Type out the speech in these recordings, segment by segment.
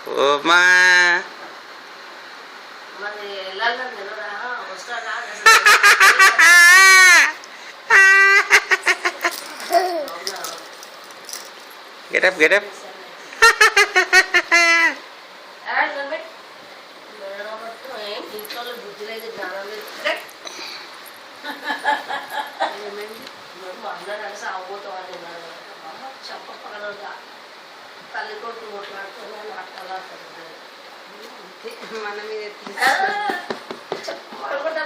ఓమా get up get up బుద్ధి లేదు జ్ఞానం లేదు అందరూ కలిసి అవబోతామని చెప్పపగలగా తల్లి కొట్టు కొట్లాడుతున్నా నాటకాలు మన మీద లేకపోతే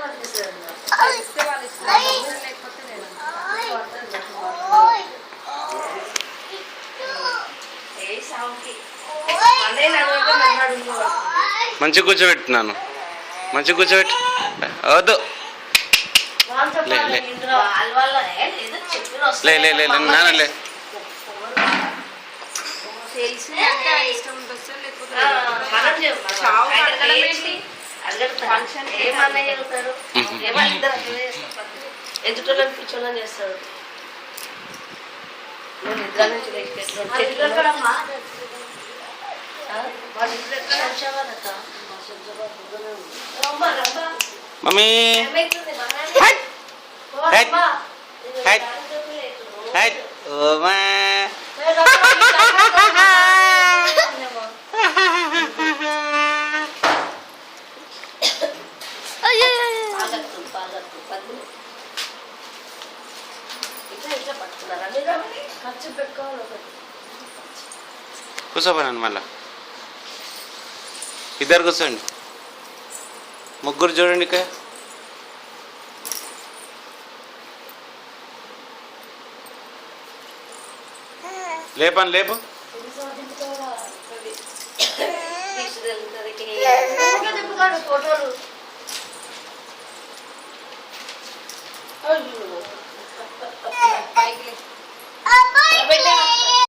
మంచి కూర్చోబెట్టున్నాను మంచి కూర్చోబెట్టు వద్దు లే లే లే నాన్నలే ఎదుటోళ్ళని పిచ్చోళ్ళని చేస్తాడు నిద్ర నుంచి మమ్మీ ఓమా కూర్చోపోయాను మళ్ళా ఇద్దరు కూర్చోండి ముగ్గురు చూడండి ఇక లేపని లేపు ఫోటోలు